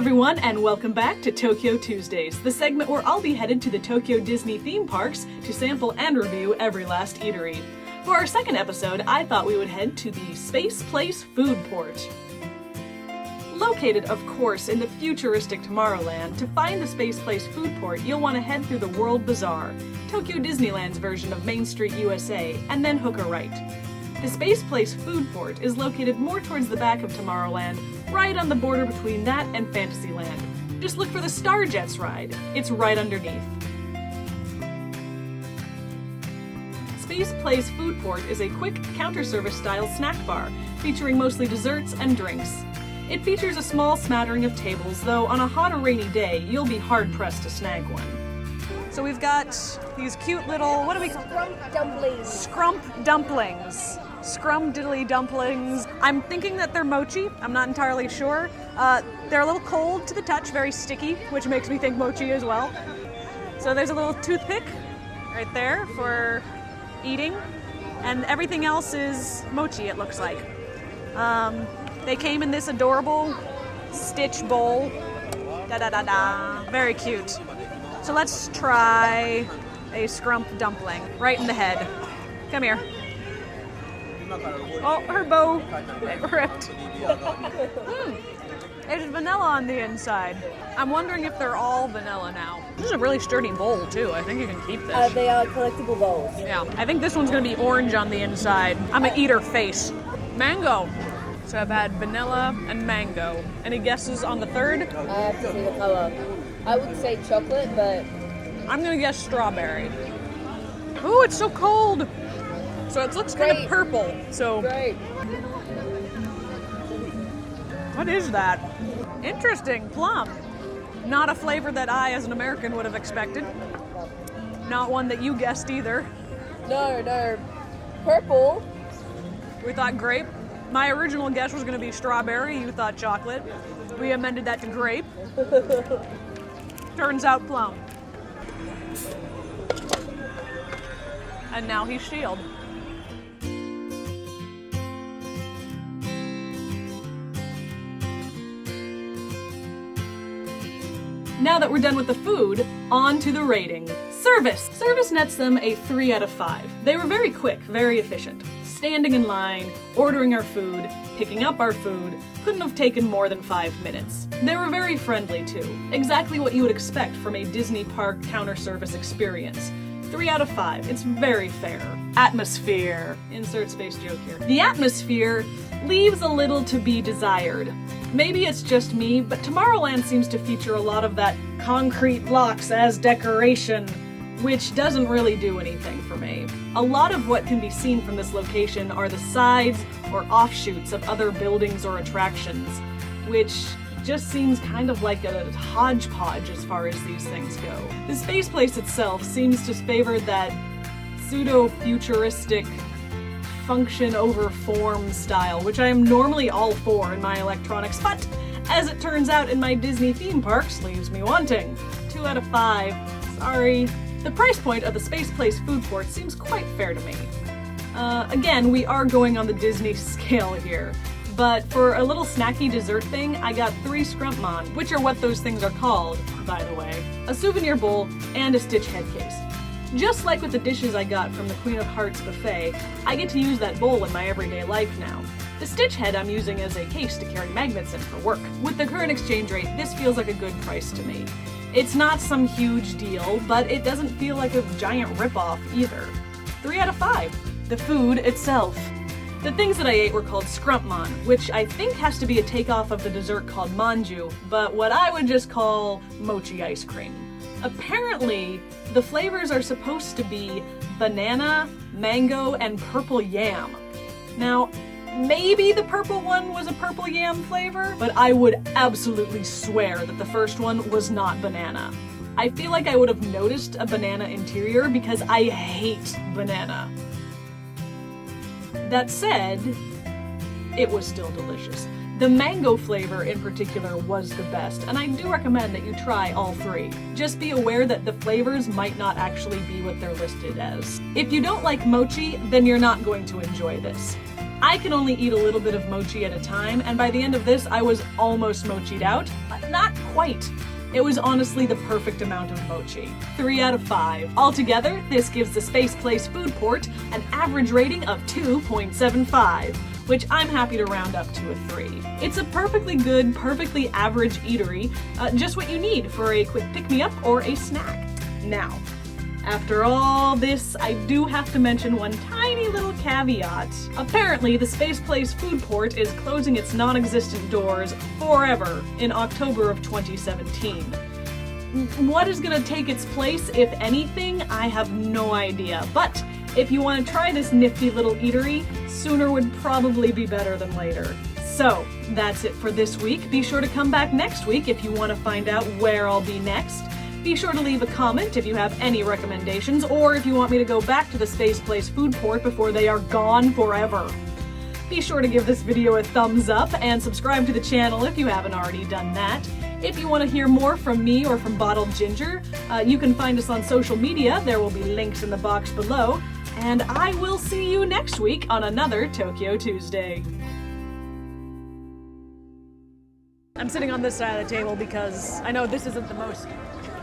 everyone, and welcome back to Tokyo Tuesdays, the segment where I'll be headed to the Tokyo Disney theme parks to sample and review every last eatery. For our second episode, I thought we would head to the Space Place Foodport. Located, of course, in the futuristic Tomorrowland, to find the Space Place Foodport, you'll want to head through the World Bazaar, Tokyo Disneyland's version of Main Street, USA, and then hook a right. The Space Place Foodport is located more towards the back of Tomorrowland, right on the border between that and Fantasyland. Just look for the Starjets ride. It's right underneath. Space Place Foodport is a quick counter-service style snack bar, featuring mostly desserts and drinks. It features a small smattering of tables, though on a hot or rainy day, you'll be hard-pressed to snag one. So we've got these cute little, what do we call them? Scrump dumplings. Scrump dumplings. Scrum diddly dumplings. I'm thinking that they're mochi. I'm not entirely sure. They're a little cold to the touch, very sticky, which makes me think mochi as well. So there's a little toothpick right there for eating, and everything else is mochi, it looks like. They came in this adorable Stitch bowl. Da-da-da-da. Very cute. So let's try a scrump dumpling right in the head. Come here. Oh, her bow ripped. There's vanilla on the inside. I'm wondering if they're all vanilla now. This is a really sturdy bowl, too. I think you can keep this. They are collectible bowls. Yeah, I think this one's going to be orange on the inside. I'm going to eat her face. Mango. So I've had vanilla and mango. Any guesses on the third? I have to see the color. I would say chocolate, but... I'm going to guess strawberry. Ooh, it's so cold. So it looks kind of purple. So Great. What is that? Interesting. Plum. Not a flavor that I, as an American, would have expected. Not one that you guessed either. No. Purple. We thought grape. My original guess was going to be strawberry. You thought chocolate. We amended that to grape. Turns out plum. And now he's Shield. Now that we're done with the food, on to the rating. Service! Service nets them a 3 out of 5. They were very quick, very efficient. Standing in line, ordering our food, picking up our food, couldn't have taken more than 5 minutes. They were very friendly too. Exactly what you would expect from a Disney park counter-service experience. 3 out of 5. It's very fair. Atmosphere. Insert space joke here. The atmosphere leaves a little to be desired. Maybe it's just me, but Tomorrowland seems to feature a lot of that concrete blocks as decoration, which doesn't really do anything for me. A lot of what can be seen from this location are the sides or offshoots of other buildings or attractions, which just seems kind of like a hodgepodge as far as these things go. The Space Place itself seems to favor that pseudo-futuristic function over form style, which I am normally all for in my electronics, but as it turns out in my Disney theme parks leaves me wanting. 2 out of 5. Sorry. The price point of the Space Place Foodport seems quite fair to me. Again, we are going on the Disney scale here, but for a little snacky dessert thing, I got 3 Scrumpmon, which are what those things are called, by the way, a souvenir bowl, and a Stitch head case. Just like with the dishes I got from the Queen of Hearts buffet, I get to use that bowl in my everyday life now. The Stitch head I'm using as a case to carry magnets in for work. With the current exchange rate, this feels like a good price to me. It's not some huge deal, but it doesn't feel like a giant ripoff either. 3 out of 5. The food itself. The things that I ate were called Scrumpmon, which I think has to be a takeoff of the dessert called manju, but what I would just call mochi ice cream. Apparently, the flavors are supposed to be banana, mango, and purple yam. Now, maybe the purple one was a purple yam flavor, but I would absolutely swear that the first one was not banana. I feel like I would have noticed a banana interior because I hate banana. That said, it was still delicious. The mango flavor in particular was the best, and I do recommend that you try all 3. Just be aware that the flavors might not actually be what they're listed as. If you don't like mochi, then you're not going to enjoy this. I can only eat a little bit of mochi at a time, and by the end of this, I was almost mochied out, but not quite. It was honestly the perfect amount of mochi. 3 out of 5. Altogether, this gives the Space Place Foodport an average rating of 2.75, which I'm happy to round up to a 3. It's a perfectly good, perfectly average eatery, just what you need for a quick pick-me-up or a snack. Now, after all this, I do have to mention one tiny little caveat. Apparently, the Space Place Foodport is closing its non-existent doors forever in October of 2017. What is going to take its place, if anything, I have no idea. But if you want to try this nifty little eatery, sooner would probably be better than later. So, that's it for this week. Be sure to come back next week if you want to find out where I'll be next. Be sure to leave a comment if you have any recommendations, or if you want me to go back to the Space Place Foodport before they are gone forever. Be sure to give this video a thumbs up and subscribe to the channel if you haven't already done that. If you want to hear more from me or from Bottled Ginger, you can find us on social media. There will be links in the box below. And I will see you next week on another Tokyo Tuesday. I'm sitting on this side of the table because I know this isn't the most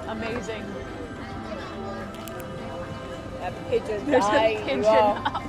amazing. That pigeon's There's a eyeing you pigeon up.